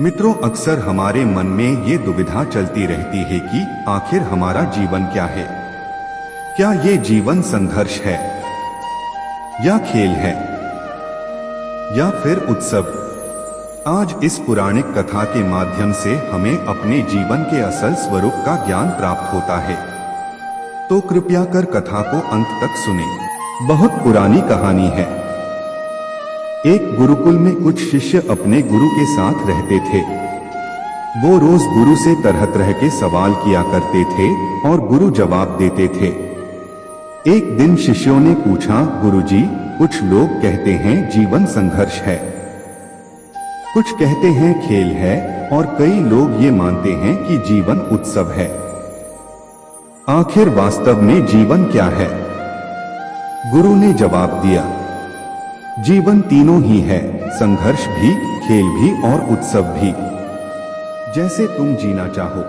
मित्रों, अक्सर हमारे मन में ये दुविधा चलती रहती है कि आखिर हमारा जीवन क्या है। क्या ये जीवन संघर्ष है या खेल है या फिर उत्सव। आज इस पौराणिक कथा के माध्यम से हमें अपने जीवन के असल स्वरूप का ज्ञान प्राप्त होता है। तो कृपया कर कथा को अंत तक सुने। बहुत पुरानी कहानी है। एक गुरुकुल में कुछ शिष्य अपने गुरु के साथ रहते थे। वो रोज गुरु से तरह तरह के सवाल किया करते थे और गुरु जवाब देते थे। एक दिन शिष्यों ने पूछा, गुरुजी, कुछ लोग कहते हैं जीवन संघर्ष है, कुछ कहते हैं खेल है और कई लोग ये मानते हैं कि जीवन उत्सव है। आखिर वास्तव में जीवन क्या है? गुरु ने जवाब दिया, जीवन तीनों ही है, संघर्ष भी, खेल भी और उत्सव भी, जैसे तुम जीना चाहो।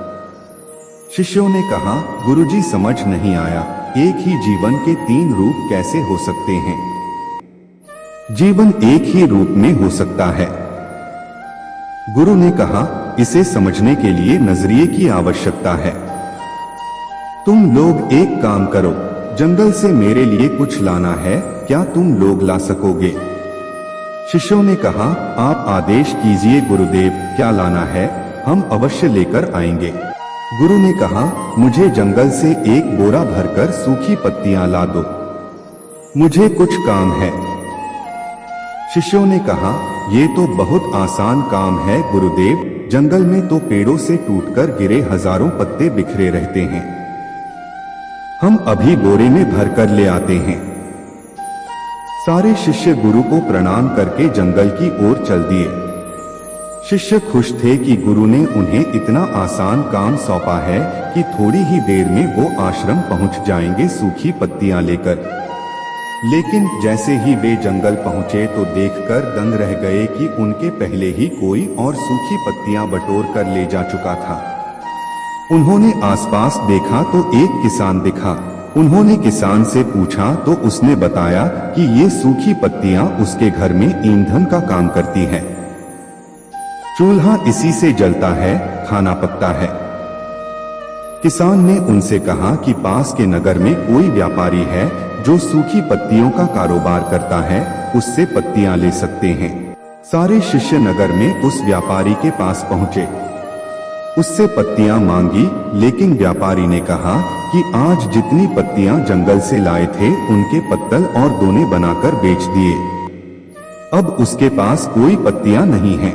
शिष्यों ने कहा, गुरुजी समझ नहीं आया, एक ही जीवन के तीन रूप कैसे हो सकते हैं? जीवन एक ही रूप में हो सकता है। गुरु ने कहा, इसे समझने के लिए नजरिए की आवश्यकता है। तुम लोग एक काम करो, जंगल से मेरे लिए कुछ लाना है, क्या तुम लोग ला सकोगे? शिष्यों ने कहा, आप आदेश कीजिए गुरुदेव, क्या लाना है, हम अवश्य लेकर आएंगे। गुरु ने कहा, मुझे जंगल से एक बोरा भरकर सूखी पत्तियां ला दो, मुझे कुछ काम है। शिष्यों ने कहा, ये तो बहुत आसान काम है गुरुदेव, जंगल में तो पेड़ों से टूटकर गिरे हजारों पत्ते बिखरे रहते हैं, हम अभी बोरे में भरकर ले आते हैं। सारे शिष्य गुरु को प्रणाम करके जंगल की ओर चल दिए। शिष्य खुश थे कि गुरु ने उन्हें इतना आसान काम सौंपा है कि थोड़ी ही देर में वो आश्रम पहुंच जाएंगे सूखी पत्तियां लेकर। लेकिन जैसे ही वे जंगल पहुंचे तो देखकर दंग रह गए कि उनके पहले ही कोई और सूखी पत्तियां बटोर कर ले जा चुका था। उन्होंने आसपास देखा तो एक किसान दिखा। उन्होंने किसान से पूछा तो उसने बताया कि ये सूखी पत्तियां उसके घर में ईंधन का काम करती हैं। चूल्हा इसी से जलता है, खाना पकता है। किसान ने उनसे कहा कि पास के नगर में कोई व्यापारी है जो सूखी पत्तियों का कारोबार करता है, उससे पत्तियां ले सकते हैं। सारे शिष्य नगर में उस व्यापारी के पास पहुंचे, उससे पत्तियां मांगी, लेकिन व्यापारी ने कहा कि आज जितनी पत्तियां जंगल से लाए थे उनके पत्तल और दोने बनाकर बेच दिए, अब उसके पास कोई पत्तियां नहीं हैं।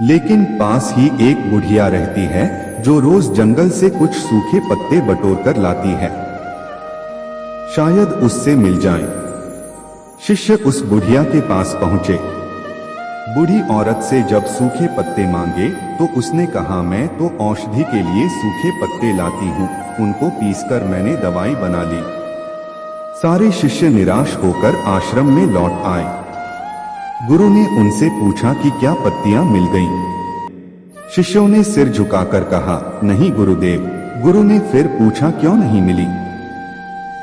लेकिन पास ही एक बुढ़िया रहती है जो रोज जंगल से कुछ सूखे पत्ते बटोर कर लाती है, शायद उससे मिल जाएं। शिष्य उस बुढ़िया के पास पहुंचे। बूढ़ी औरत से जब सूखे पत्ते मांगे तो उसने कहा, मैं तो औषधि के लिए सूखे पत्ते लाती हूँ, उनको पीसकर मैंने दवाई बना ली। सारे शिष्य निराश होकर आश्रम में लौट आए। गुरु ने उनसे पूछा कि क्या पत्तियां मिल गईं? शिष्यों ने सिर झुकाकर कहा, नहीं गुरुदेव। गुरु ने फिर पूछा, क्यों नहीं मिली?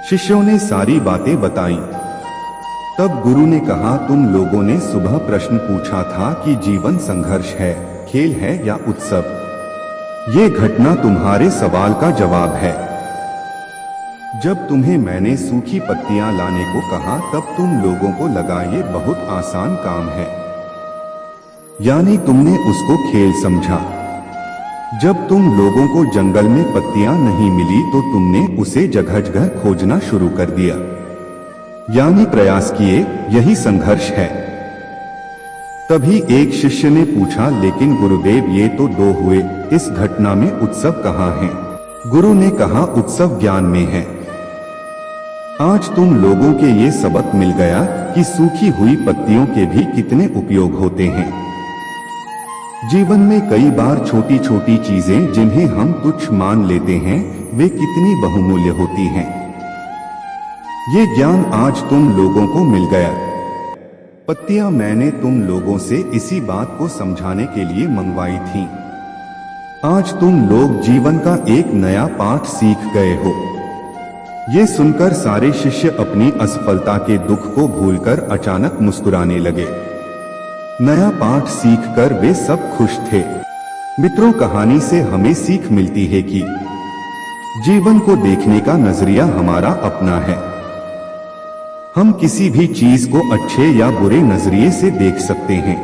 शिष्यों ने सारी बातें बताई। तब गुरु ने कहा, तुम लोगों ने सुबह प्रश्न पूछा था कि जीवन संघर्ष है, खेल है या उत्सव। ये घटना तुम्हारे सवाल का जवाब है। जब तुम्हें मैंने सूखी पत्तियां लाने को कहा तब तुम लोगों को लगा ये बहुत आसान काम है, यानी तुमने उसको खेल समझा। जब तुम लोगों को जंगल में पत्तियां नहीं मिली तो तुमने उसे जगह जगह खोजना शुरू कर दिया, यानी प्रयास किए, यही संघर्ष है। तभी एक शिष्य ने पूछा, लेकिन गुरुदेव ये तो दो हुए, इस घटना में उत्सव कहाँ है? गुरु ने कहा, उत्सव ज्ञान में है। आज तुम लोगों के ये सबक मिल गया कि सूखी हुई पत्तियों के भी कितने उपयोग होते हैं। जीवन में कई बार छोटी छोटी चीजें जिन्हें हम तुच्छ मान लेते हैं, वे कितनी बहुमूल्य होती हैं। ये ज्ञान आज तुम लोगों को मिल गया। पत्तियां मैंने तुम लोगों से इसी बात को समझाने के लिए मंगवाई थीं। आज तुम लोग जीवन का एक नया पाठ सीख गए हो। ये सुनकर सारे शिष्य अपनी असफलता के दुख को भूलकर अचानक मुस्कुराने लगे। नया पाठ सीखकर वे सब खुश थे। मित्रों, कहानी से हमें सीख मिलती है कि जीवन को देखने का नजरिया हमारा अपना है। हम किसी भी चीज को अच्छे या बुरे नजरिए से देख सकते हैं।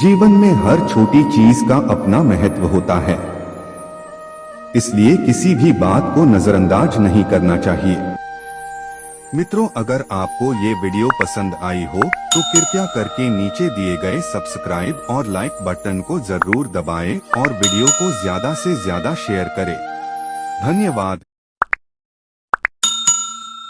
जीवन में हर छोटी चीज का अपना महत्व होता है, इसलिए किसी भी बात को नजरअंदाज नहीं करना चाहिए। मित्रों, अगर आपको ये वीडियो पसंद आई हो तो कृपया करके नीचे दिए गए सब्सक्राइब और लाइक बटन को जरूर दबाएं और वीडियो को ज्यादा से ज्यादा शेयर करें। धन्यवाद।